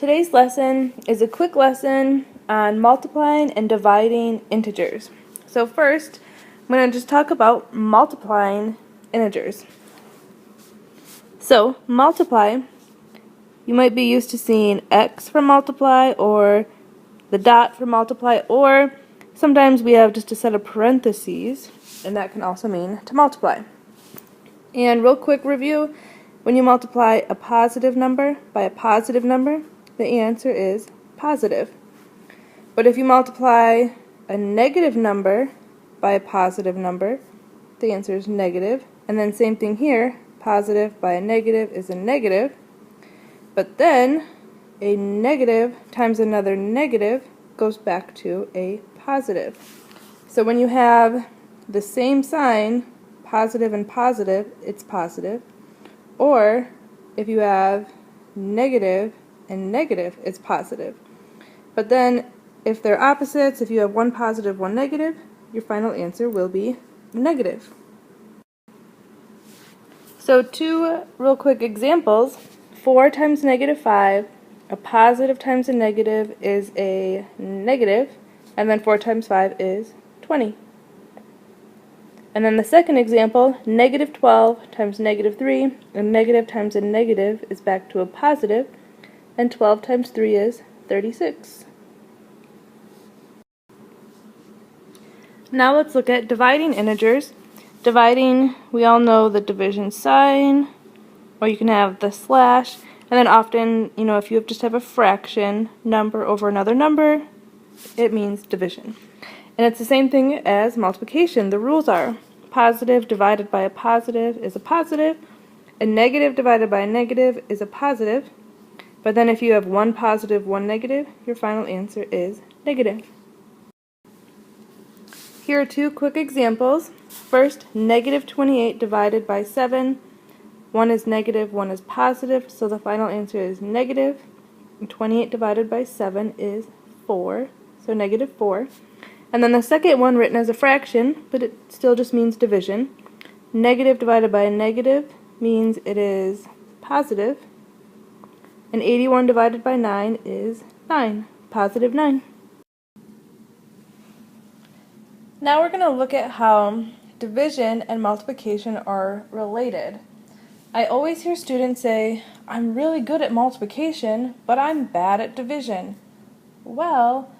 Today's lesson is a quick lesson on multiplying and dividing integers. So first, I'm going to just talk about multiplying integers. So, multiply, you might be used to seeing X for multiply or the dot for multiply, or sometimes we have just a set of parentheses, and that can also mean to multiply. And real quick review, when you multiply a positive number by a positive number, the answer is positive. But if you multiply a negative number by a positive number, the answer is negative. And then same thing here, positive by a negative is a negative. But then a negative times another negative goes back to a positive. So when you have the same sign, positive and positive, it's positive. Or if you have negative and negative, it's positive. But then if they're opposites, if you have one positive, one negative, your final answer will be negative. So two real quick examples. 4 times negative 5, a positive times a negative is a negative, and then 4 times 5 is 20. And then the second example, negative 12 times negative 3, a negative times a negative is back to a positive, and 12 times 3 is 36. Now let's look at dividing integers. Dividing, we all know the division sign, or you can have the slash, and then often, if you just have a fraction number over another number, it means division. And it's the same thing as multiplication. The rules are positive divided by a positive is a positive, a negative divided by a negative is a positive, but then if you have one positive, one negative, your final answer is negative. Here are two quick examples. First, negative 28 divided by 7. One is negative, one is positive, so the final answer is negative. And 28 divided by 7 is 4, so negative 4. And then the second one written as a fraction, but it still just means division. Negative divided by a negative means it is positive. And 81 divided by 9 is 9, positive 9. Now we're going to look at how division and multiplication are related. I always hear students say, I'm really good at multiplication, but I'm bad at division. Well,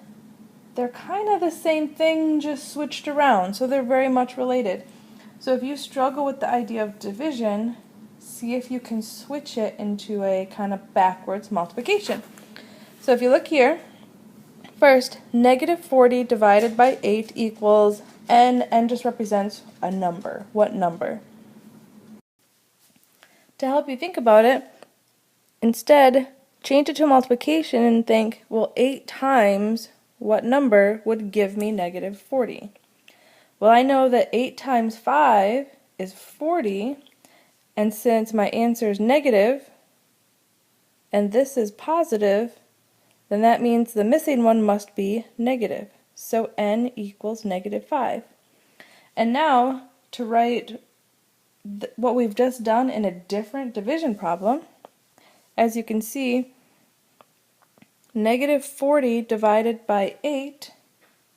they're kind of the same thing, just switched around, so they're very much related. So if you struggle with the idea of division, see if you can switch it into a kind of backwards multiplication. So if you look here, first, negative 40 divided by 8 equals n just represents a number. What number? To help you think about it, instead, change it to multiplication and think, well, 8 times what number would give me negative 40? Well, I know that 8 times 5 is 40, and since my answer is negative, and this is positive, then that means the missing one must be negative. So n equals negative 5. And now, to write what we've just done in a different division problem, as you can see, negative 40 divided by 8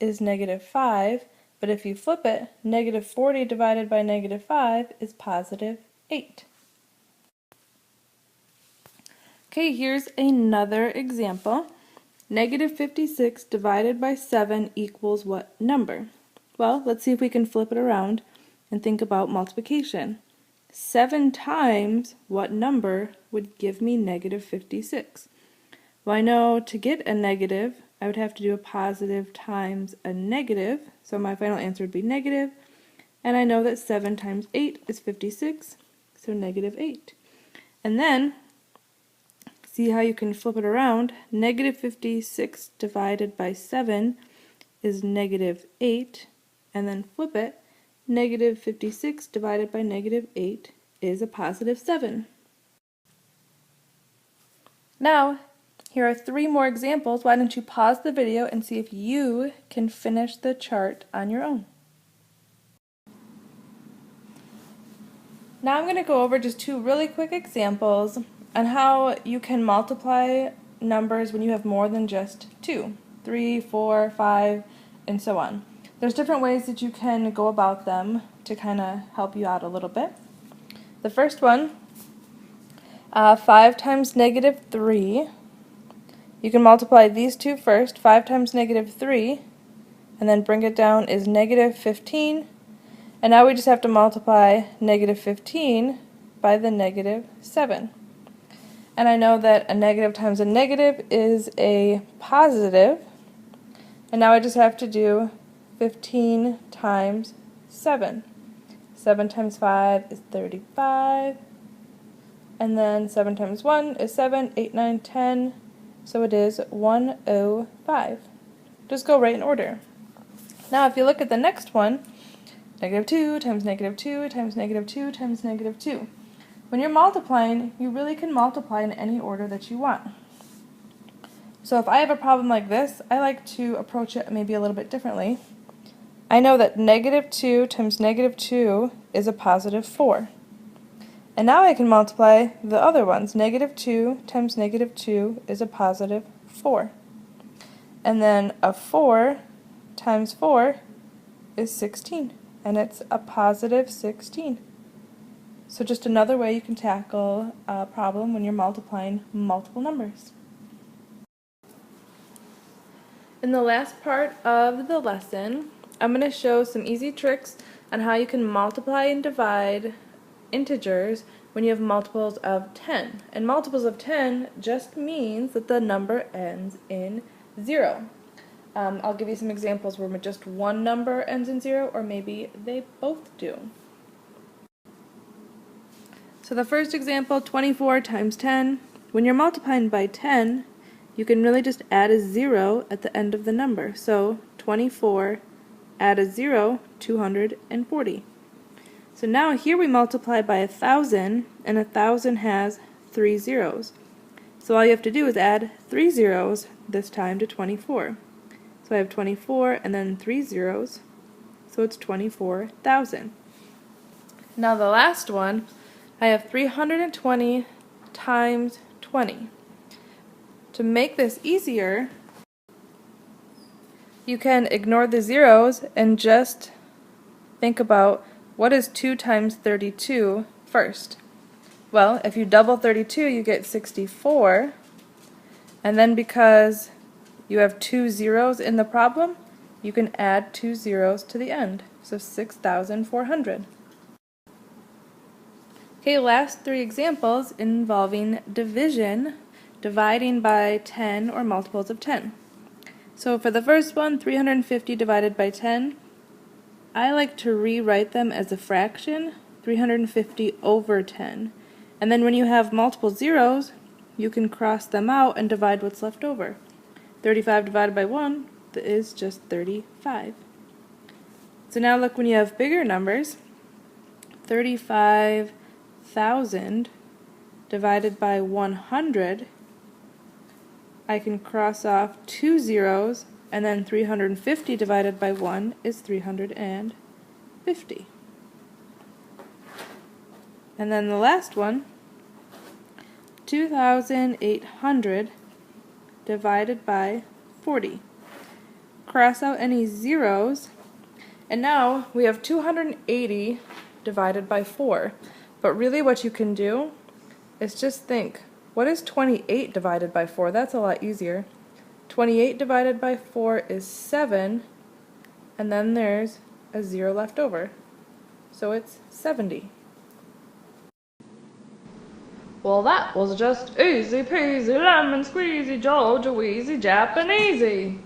is negative 5, but if you flip it, negative 40 divided by negative 5 is positive 8. Okay, here's another example. Negative 56 divided by 7 equals what number? Well, let's see if we can flip it around and think about multiplication. 7 times what number would give me negative 56? Well, I know to get a negative, I would have to do a positive times a negative, so my final answer would be negative, and I know that 7 times 8 is 56, so negative 8. And then, see how you can flip it around. Negative 56 divided by 7 is negative 8, and then flip it. Negative 56 divided by negative 8 is a positive 7. Now, here are 3 more examples. Why don't you pause the video and see if you can finish the chart on your own. Now I'm going to go over just 2 really quick examples on how you can multiply numbers when you have more than just 2, 3, 4, 5, and so on. There's different ways that you can go about them to kind of help you out a little bit. The first one, 5 times negative 3. You can multiply these two first. 5 times negative 3, and then bring it down is negative 15. And now we just have to multiply negative 15 by the negative 7. And I know that a negative times a negative is a positive. And now I just have to do 15 times 7. 7 times 5 is 35. And then 7 times 1 is 7, 8, 9, 10. So it is 105. Just go right in order. Now if you look at the next one, negative 2 times negative 2 times negative 2 times negative 2. When you're multiplying, you really can multiply in any order that you want. So if I have a problem like this, I like to approach it maybe a little bit differently. I know that negative 2 times negative 2 is a positive 4. And now I can multiply the other ones. Negative 2 times negative 2 is a positive 4. And then a 4 times 4 is 16. And it's a positive 16. So just another way you can tackle a problem when you're multiplying multiple numbers. In the last part of the lesson, I'm going to show some easy tricks on how you can multiply and divide integers when you have multiples of 10. And multiples of 10 just means that the number ends in 0. I'll give you some examples where just one number ends in 0, or maybe they both do. So the first example, 24 times 10. When you're multiplying by 10, you can really just add a 0 at the end of the number. So 24, add a 0, 240. So now here we multiply by 1,000, and 1,000 has 3 zeros. So all you have to do is add 3 zeros this time to 24. So I have 24 and then 3 zeros, so it's 24,000. Now the last one, I have 320 times 20. To make this easier, you can ignore the zeros and just think about what is 2 times 32 first. Well, if you double 32, you get 64. And then because you have 2 zeros in the problem, you can add 2 zeros to the end. So 6,400. Okay, last 3 examples involving division, dividing by 10 or multiples of 10. So for the first one, 350 divided by 10, I like to rewrite them as a fraction, 350 over 10. And then when you have multiple zeros, you can cross them out and divide what's left over. 35 divided by 1 is just 35. So now look, when you have bigger numbers, 35,000 divided by 100, I can cross off 2 zeros, and then 350 divided by 1 is 350. And then the last one, 2,800 divided by 40. Cross out any zeros, and now we have 280 divided by 4. But really what you can do is just think, what is 28 divided by 4? That's a lot easier. 28 divided by 4 is 7, and then there's a 0 left over. So it's 70. Well, that was just easy peasy lemon squeezy Georgia wheezy Japanesey.